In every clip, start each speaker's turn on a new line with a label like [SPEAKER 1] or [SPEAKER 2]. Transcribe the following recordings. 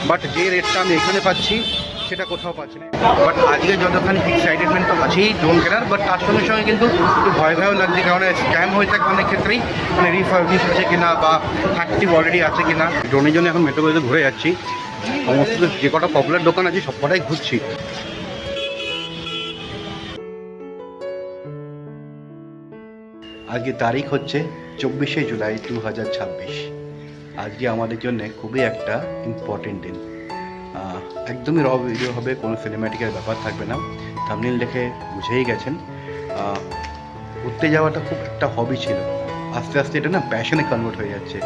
[SPEAKER 1] But যে রেটটা আমি এখানে পাচ্ছি সেটা কোথাও পাচ্ছি না। বাট আজকে যতখানি এক্সাইটেডমেন্ট তো আছেই ড্রোন কেনার, বাট তার সঙ্গে সঙ্গে কিন্তু একটু ভয়ও লাগছে, কারণ স্ক্যাম হয়ে থাকে অনেক ক্ষেত্রেই, মানে রিফার্বিশ আছে কিনা বা অ্যাক্টিভ অলরেডি আছে কিনা। ড্রোনের জন্য এখন মেট্রোপলিতে ঘুরে যাচ্ছি, সমস্ত যে কটা পপুলার দোকান আছে সব কটাই ঘুরছি। আজকে তারিখ হচ্ছে 24শে জুলাই 2026। আজকে আমাদের জন্য খুবই একটা ইম্পর্টেন্ট দিন। একদমই র ভিডিও হবে, কোনো সিনেম্যাটিকের ব্যাপার থাকবে না। থাম্বনেল দেখে বুঝেই গেছেন। ঘুরতে যাওয়াটা খুব একটা হবি ছিল, আস্তে আস্তে এটা না প্যাশনে কনভার্ট হয়ে যাচ্ছে।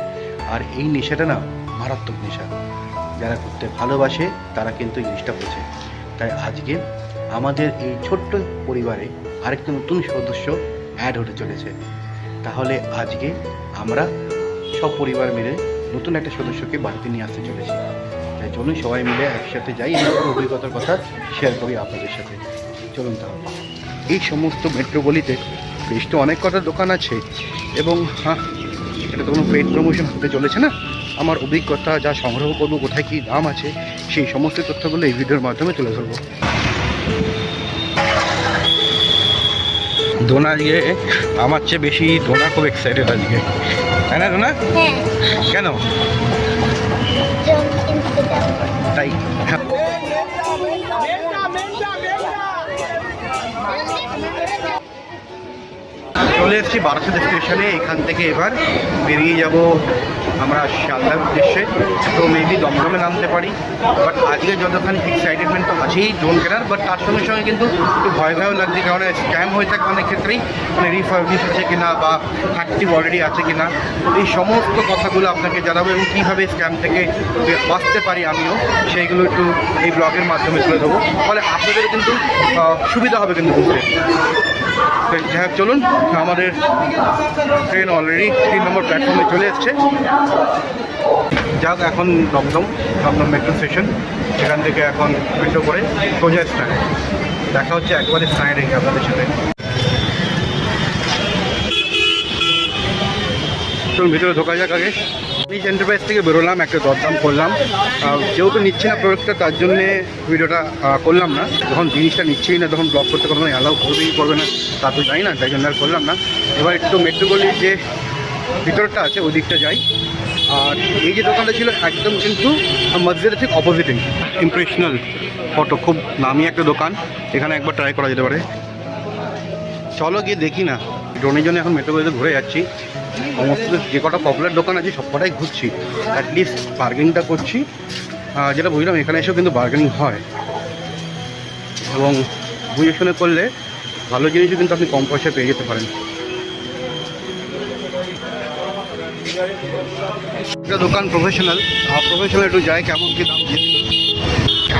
[SPEAKER 1] আর এই নেশাটা না মারাত্মক নেশা। যারা ঘুরতে ভালোবাসে তারা কিন্তু জিনিসটা বোঝে। তাই আজকে আমাদের এই ছোট্ট পরিবারে আরেকটা নতুন সদস্য অ্যাড হতে চলেছে। তাহলে আজকে আমরা সব পরিবার মিলে নতুন একটা সদস্যকে বাড়িতে নিয়ে আসতে চলেছি। তাই চলুন সবাই মিলে একসাথে যাই, এই অভিজ্ঞতার কথা শেয়ার করি আপনাদের সাথে। চলুন তাহলে। এই সমস্ত মেট্রো গলিতে বেশ তো অনেক কটা দোকান আছে, এবং হ্যাঁ, এটা তো কোনো পেড প্রমোশন হতে চলেছে না। আমার অভিজ্ঞতা যা সংগ্রহ করবো, কোথায় কী দাম আছে, সেই সমস্ত তথ্যগুলো এই ভিডিওর মাধ্যমে তুলে ধরবো। দোনা আজকে আমার চেয়ে বেশি দোনা খুব এক্সাইটেড আজকে, তাই না দোনা? কেন তাই? চলে এসেছি বারাসাত স্টেশনে। এখান থেকে এবার বেরিয়ে যাব আমরা শিয়ালদার উদ্দেশ্যে। তো মেবি দমদমে নামতে পারি। বাট আজকে যতখানি এক্সাইটেডমেন্ট তো আছেই ড্রোন কেনার, বাট তার সঙ্গে সঙ্গে কিন্তু একটু ভয়ও লাগছে, কারণ স্ক্যাম হয়ে থাকে অনেক ক্ষেত্রেই, মানে রিফার্বিশ আছে কিনা বা অ্যাক্টিভ অলরেডি আছে কিনা। এই সমস্ত কথাগুলো আপনাকে জানাবো, এবং কীভাবে স্ক্যাম থেকে বাঁচতে পারি আমিও, সেইগুলো একটু এই ব্লগের মাধ্যমে তুলে দেবো। ফলে আপনাদের কিন্তু সুবিধা হবে কিন্তু বুঝতে। যাই হোক, চলুন। আমাদের ট্রেন অলরেডি 3 নম্বর প্ল্যাটফর্মে চলে এসছে। যাক, এখন দমদম মেট্রো স্টেশন। সেখান থেকে এখন মেট্রো করে সোজা স্ট্যান্ড। দেখা হচ্ছে একবারে স্ট্যান্ডে রেখে আপনাদের সাথে। চলুন ভিতরে ঢোকা যাক। আগে নিজ এন্টারপ্রাইজ থেকে বেরোলাম, একটা দরদাম করলাম। যেহেতু নিচ্ছি না প্রোডাক্টটা, তার জন্যে ভিডিওটা করলাম না। যখন জিনিসটা নিচ্ছেই না, তখন ব্লগ করতে কোনো অ্যালাউ করবেই করবে না তা তো যাই না, তাই জন্য আর করলাম না। এবার একটু মেট্রোগলির যে ভিতরটা আছে ওই দিকটা যাই। আর এই যে দোকানটা ছিল একদম কিন্তু মসজিদের ঠিক অপোজিটে। ইমপ্রেশনাল ফটো, খুব নামি একটা দোকান। এখানে একবার ট্রাই করা যেতে পারে। চলো গিয়ে দেখি না। ড্রোনের জন্য এখন মেট্রোগলিতে ঘুরে যাচ্ছি, সমস্ত যে কটা পপুলার দোকান আছে সব কটাই ঘুরছি। অ্যাটলিস্ট বার্গেনিংটা করছি। যেটা বুঝলাম এখানে এসেও কিন্তু বার্গেনিং হয়, এবং বুঝে শুনে করলে ভালো জিনিসও কিন্তু আপনি কম পয়সায় পেয়ে যেতে পারেন। একটা দোকান প্রফেশনাল একটু যায়, কেমন কী দাম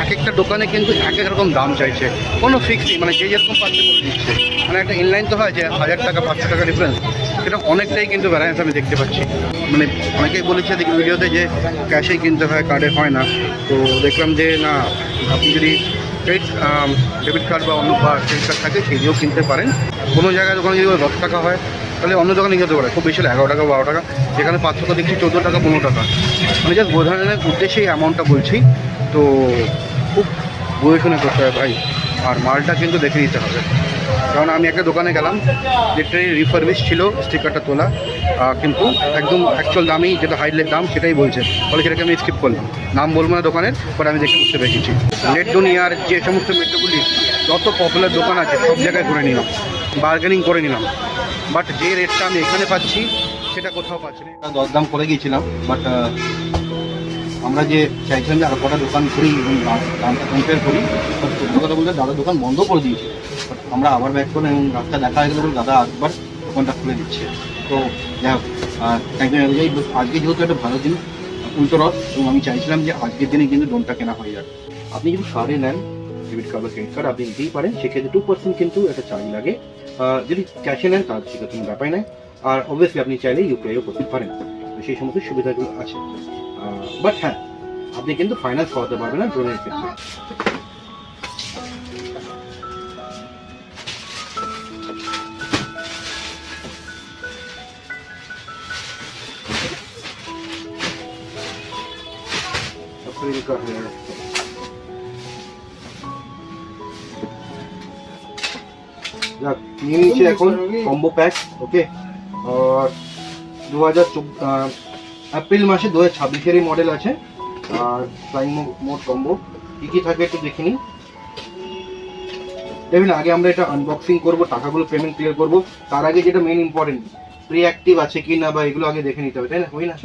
[SPEAKER 1] এক একটা দোকানে কিন্তু এক এক রকম দাম চাইছে, কোনো ফিক্সড নেই। মানে যে যেরকম পাচ্ছে দিচ্ছে, মানে একটা ইনলাইন তো হয় যে 1000 টাকা 500 টাকা ডিফারেন্স, সেটা অনেকটাই কিন্তু ভ্যারায়েন্স আমি দেখতে পাচ্ছি। মানে অনেকেই বলেছে দেখি ভিডিওতে যে ক্যাশেই কিনতে হয়, কার্ডে হয় না। তো দেখলাম যে না, আপনি যদি ডেবিট কার্ড বা অন্য ক্রেডিট কার্ড থাকে সেই দিয়েও কিনতে পারেন। কোনো জায়গায় দোকানে যদি 10 টাকা হয় তাহলে অন্য দোকানে কিনতে পারে খুব বেশি 11 টাকা 12 টাকা, যেখানে পার্থক্য দেখছি 14 টাকা 15 টাকা। মানে জাস্ট বোঝানোর উদ্দেশ্যে এই অ্যামাউন্টটা বলছি। তো খুব বুঝে শুনে করতে হবে ভাই, আর মালটা কিন্তু দেখে দিতে হবে। কারণ আমি একটা দোকানে গেলাম, যেটাই রিফার্বিশ ছিল, স্টিকারটা তোলা, কিন্তু একদম অ্যাকচুয়াল দামই যেটা হাইলাইট দাম সেটাই বলছে। ফলে সেটাকে আমি স্কিপ করলাম, নাম বলবো না দোকানের, পর আমি দেখে বুঝতে পেরেছি। নেট দুনিয়ার যে সমস্ত মেট্রোগুলি যত পপুলার দোকান আছে সব জায়গায় ঘুরে নিলাম, বার্গেনিং করে নিলাম। বাট যে রেটটা আমি এখানে পাচ্ছি সেটা কোথাও পাচ্ছি না। দরদাম করে গিয়েছিলাম, বাট আমরা যে চাইছিলাম যে আরো কটা দোকান করি এবং দামটা কম্পেয়ার করি, সত্যি কথা বলতে দাদা দোকান বন্ধ করে দিয়েছে। বাট আমরা আবার ব্যাক করলাম এবং রাস্তা দেখা হয়ে গেল, দাদা একবার দোকানটা খুলে দিচ্ছে। তো যাই হোক, একদম অনুযায়ী আজকে যেহেতু একটা ভালো দিন, উল্টো রথ, এবং আমি চাইছিলাম যে আজকের দিনে কিন্তু লোনটা কেনা হয়ে যাবে। আপনি যদি কার্ডে নেন, ডেবিট কার্ড বা ক্রেডিট কার্ড আপনি দিতেই পারেন, সেক্ষেত্রে 2% কিন্তু একটা চার্জ লাগে। যদি ক্যাশে নেন তার সেটা কোনো ব্যাপার নেই। আর অবভিয়াসলি আপনি চাইলে ইউপিআইও করতে পারেন, সেই সমস্ত সুবিধাগুলো আছে। বাট হ্যাঁ, আপনি কিন্তু ফাইন্যান্স করাতে পারবেন না ড্রোনের ক্ষেত্রে। एप्रिल का है। ये नीचे এখন কম্বো প্যাক ওকে আর 2024 এপ্রিল মাসে 2026 এর মডেল আছে আর ফ্লাইং মোড কম্বো কি থাকে একটু দেখে নিন। দেখুন আগে আমরা এটা আনবক্সিং করব, টাকাগুলো পেমেন্ট ক্লিয়ার করব, তার আগে যেটা মেইন ইম্পর্টেন্ট প্রি অ্যাক্টিভ আছে কি না বা এগুলো আগে দেখে নিতে হবে, তাই না? হয় না?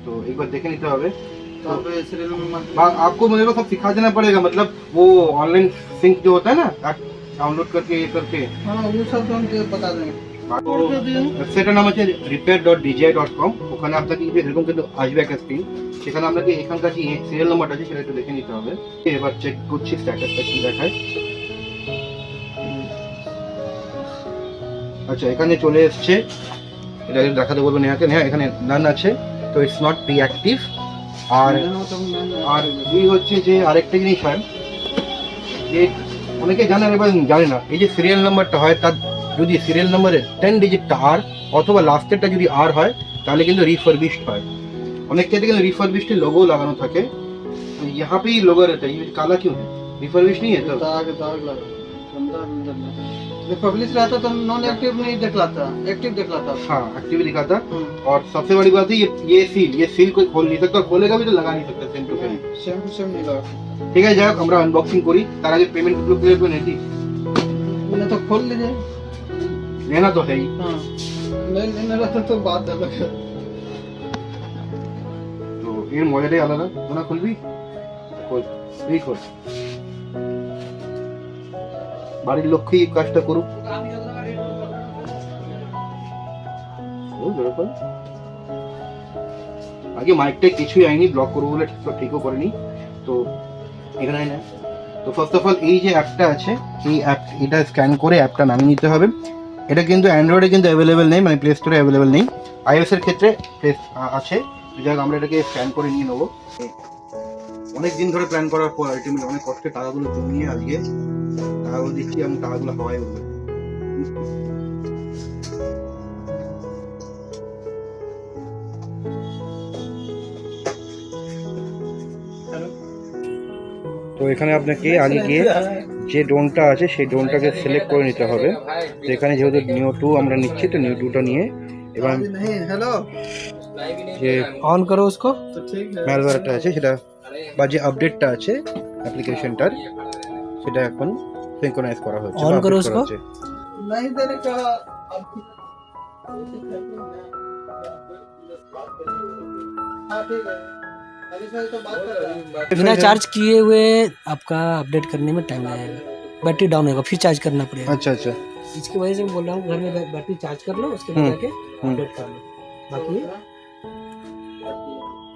[SPEAKER 1] तो एक बार देख लेते हैं। आपको मुझे सब सिखा देना पड़ेगा, मतलब वो ऑनलाइन सिंक जो होता है ना डाउनलोड करके ये करके
[SPEAKER 2] वो सब तो हमको बता देंगे।
[SPEAKER 1] ওয়েবসাইটের নাম হচ্ছে repair.dji.com। ওখানে আপনাকে এরকম কিন্তু আসবে একটা স্ক্রিন, সেখানে আপনাকে এখানকার যে সিরিয়াল নাম্বারটা আছে সেটা একটু দেখে নিতে হবে। এবার চেক করছি স্ট্যাটাসটা কি দেখায়। আচ্ছা এখানে চলে এসছে, এটা দেখাতে বলবো নেহাকে। নেহা এখানে নান আছে, তো ইটস নট প্রি অ্যাক্টিভ। আর আর এই হচ্ছে যে আরেকটা জিনিস হয় যে অনেকে জানে এবার জানে না, এই যে সিরিয়াল নাম্বারটা হয় তার যদি সিরিয়াল নাম্বারের 10 ডিজিটটা আর অথবা লাস্টেরটা যদি আর হয় তাহলে কিন্তু রিফারবিশড হয়। অনেক ক্ষেত্রে কিন্তু রিফারবিশড লোগো লাগানো থাকে, तो यहाँ पे ही लोगो रहता है। ये काला क्यों है? रिफर्बिश नहीं है तो
[SPEAKER 2] दाग लगा रिफर्बिश रहता तो नॉन एक्टिव नहीं दिखलाता, एक्टिव दिखलाता।
[SPEAKER 1] हाँ एक्टिव दिखाता। और सबसे बड़ी बात है ये सील कोई खोल नहीं सकता, खोलेगा भी तो लगा नहीं सकता सेम टू सेम नहीं लगा। ठीक है যাই হোক আমরা আনবক্সিং করি, তার আগে পেমেন্ট গুলো ক্লিয়ার করে নিই।
[SPEAKER 2] मैंने तो खोल लीजिए,
[SPEAKER 1] लेना तो है ही।
[SPEAKER 2] हाँ नहीं रहता तो बात अलग है।
[SPEAKER 1] তো এর মজাটাই আলাদা। না খুলবি খোল, এই খোল। বাড়ির লক্ষ্যে এই কাজটা করুক। আগে মাইকটা কিছুই আইনি, ব্লক করবো বলে ঠিকও করেনি। তো এখানে না, তো ফার্স্ট অফ অল এই যে অ্যাপটা আছে এই অ্যাপ, এটা স্ক্যান করে অ্যাপটা নামিয়ে নিতে হবে। এটা কিন্তু অ্যান্ড্রয়েডে কিন্তু অ্যাভেলেবেল নেই, মানে প্লে স্টোরে অ্যাভেলেবেল নেই। আইওএস এর ক্ষেত্রে আছে। যাই হোক আমরা এটাকে স্ক্যান করে নিয়ে নেবো। অনেক দিন ধরে প্ল্যান করার পর আলটিমেটলি অনেক কষ্টে টাকাগুলো জমিয়ে আজকে টাকাগুলো দিচ্ছি এবং টাকাগুলো হওয়াই উঠবে। তো এখানে আপনাকে আগে গিয়ে যে ড্রোনটা আছে সেই ড্রোনটাকে সিলেক্ট করে নিতে হবে। তো এখানে যেহেতু নিও 2 আমরা নিচ্ছি, তো নিও 2টা নিয়ে এবার
[SPEAKER 2] हेलो
[SPEAKER 1] যে
[SPEAKER 2] ऑन करो उसको तो ठीक है।
[SPEAKER 1] ম্যালওয়্যারটা আছে সেটা বা যে আপডেটটা আছে অ্যাপ্লিকেশনটার সেটা এখন সিনক্রোনাইজ করা হচ্ছে।
[SPEAKER 2] অন করো उसको, नहीं देने का हाँ ठीक है। अभी से तो बात कर रहे हैं।
[SPEAKER 3] बिना चार्ज किए हुए आपका अपडेट करने में टाइम लगेगा, बैटरी डाउन होगा, फिर चार्ज करना पड़ेगा।
[SPEAKER 1] अच्छा अच्छा
[SPEAKER 3] इसकी वजह से मैं बोल रहा हूँ घर में बैटरी चार्ज कर लो, उसके बाद जाके अपडेट कर लो। बाकी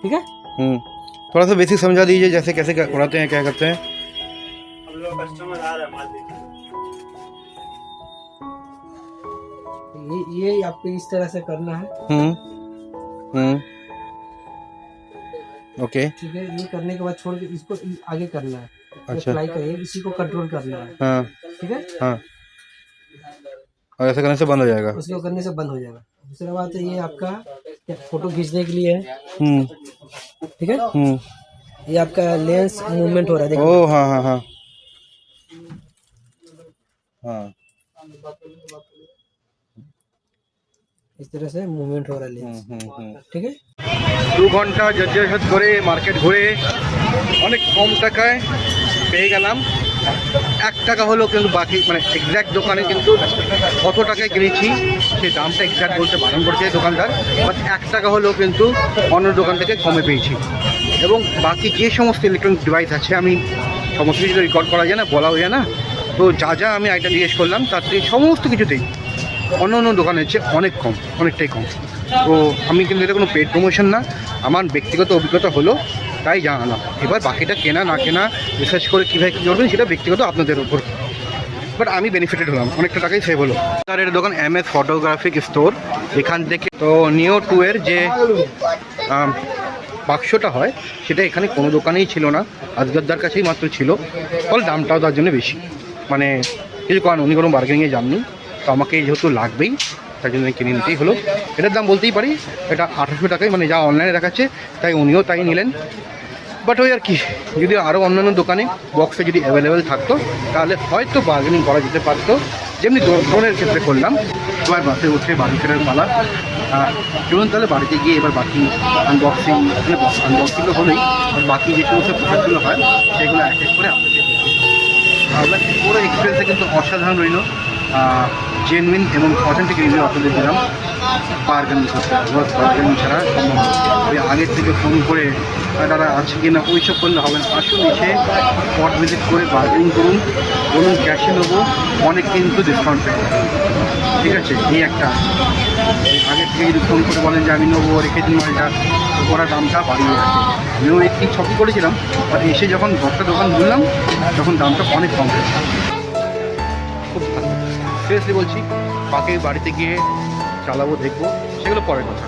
[SPEAKER 3] ठीक है।
[SPEAKER 1] थोड़ा सा बेसिक समझा दीजिए, जैसे कैसे उड़ाते हैं, क्या करते हैं।
[SPEAKER 2] कस्टमर आ रहा है माल
[SPEAKER 3] ये आपको इस तरह से करना है।
[SPEAKER 1] ओके
[SPEAKER 3] ठीक है, ये करने के बाद छोड़ के इसको आगे करना है।
[SPEAKER 1] अच्छा
[SPEAKER 3] अप्लाई करिए, इसी को कंट्रोल करना है।
[SPEAKER 1] हाँ
[SPEAKER 3] ठीक है,
[SPEAKER 1] हाँ। और ऐसा करने से बंद हो जाएगा।
[SPEAKER 3] उसको करने से बंद हो जाएगा। दूसरा बात है ये आपका फोटो खींचने के लिए है। ठीक है, ये आपका लेंस मूवमेंट हो रहा है, देखो।
[SPEAKER 1] ओ हाँ हाँ हाँ हाँ,
[SPEAKER 3] इस तरह से मूवमेंट हो रहा है लेंस। ठीक है,
[SPEAKER 1] 2 ঘন্টা জর্জেট করে মার্কেট ঘুরে অনেক কম টাকায় পেয়ে গেলাম। 1 টাকা হলো কিন্তু বাকি, মানে এক্স্যাক্ট দোকানে কিন্তু কত টাকায় কিনেছি সেই দামটা এক্স্যাক্ট বলতে বারণ করছে দোকানদার, বাট 1 টাকা হলেও কিন্তু অন্য দোকান থেকে কমে পেয়েছি। এবং বাকি যে সমস্ত ইলেকট্রনিক ডিভাইস আছে আমি সমস্ত কিছু রেকর্ড করা যায় না, বলাও যায় না। তো যা যা আমি আইটেম জিজ্ঞেস করলাম তার থেকে সমস্ত কিছুতেই অন্য অন্য দোকানের চেয়ে অনেক কম, অনেকটাই কম। তো আমি কিন্তু এটা কোনো পেড প্রমোশন না, আমার ব্যক্তিগত অভিজ্ঞতা হলো তাই জানালাম। এবার বাকিটা কেনা না কেনা রিসার্চ করে কীভাবে কী করবেন সেটা ব্যক্তিগত আপনাদের উপর, বাট আমি বেনিফিটেড হলাম, অনেকটা টাকাই সেভ হলো। তার এর দোকান MS ফটোগ্রাফিক স্টোর। এখান থেকে তো নিও 2 এর যে বাক্সটা হয় সেটা এখানে কোনো দোকানেই ছিল না, আজগদ্দার কাছেই মাত্র ছিল। ফলে দামটাও তার জন্য বেশি, মানে কিছু কারণ উনি কোনো বার্গেনিংয়ে যাননি। তো আমাকে যেহেতু লাগবেই তার জন্য কিনে নিতেই হলো। এটার দাম বলতেই পারি এটা 800 টাকায়, মানে যা অনলাইনে দেখাচ্ছে তাই উনিও তাই নিলেন। বাট ওই আর কি, যদি আরও অন্যান্য দোকানে বক্সে যদি অ্যাভেলেবেল থাকতো তাহলে হয়তো বার্গেনিং করা যেতে পারতো, যেমনি ড্রোনের ক্ষেত্রে করলাম। এবার বাসে উঠে বাড়ি ফেরার পালা। চলুন তাহলে বাড়িতে গিয়ে এবার বাকি আনবক্সিং, আনবক্সিং তো হলেই, আর বাকি যে সমস্ত প্রোডাক্টগুলো হয় সেগুলো এক এক করে আপনাকে আপনার পুরো এক্সপিরিয়েন্সে কিন্তু অসাধারণ রইল। জেনুইন এবং অথেন্টিক রিভিউ আপনাদের দিলাম। বার্গেনিং করতে বার্গেনিং ছাড়া সম্ভব নয়। ওই আগের থেকে ফোন করে দাদা আছে কি না ওইসব করলে হবে না। আসুন এসে স্পট ভিজিট করে বার্গেনিং করুন, বলুন ক্যাশে নেবো, অনেক কিন্তু ডিসকাউন্ট পেয়ে যাবেন। ঠিক আছে, এই একটা আগের থেকে যদি ফোন করে বলেন যে আমি নেবো রেখে দিন মালটা, ওরা দামটা বাড়িয়ে রাখে। আমিও একটি ছবি করেছিলাম, আর এসে যখন 10টা দোকান ঘুরলাম তখন দামটা অনেক কম হয়েছে। খুব ভালো, সিরিয়াসলি বলছি। বাকি বাড়িতে গিয়ে চালাবো, দেখবো, সেগুলো পরের কথা।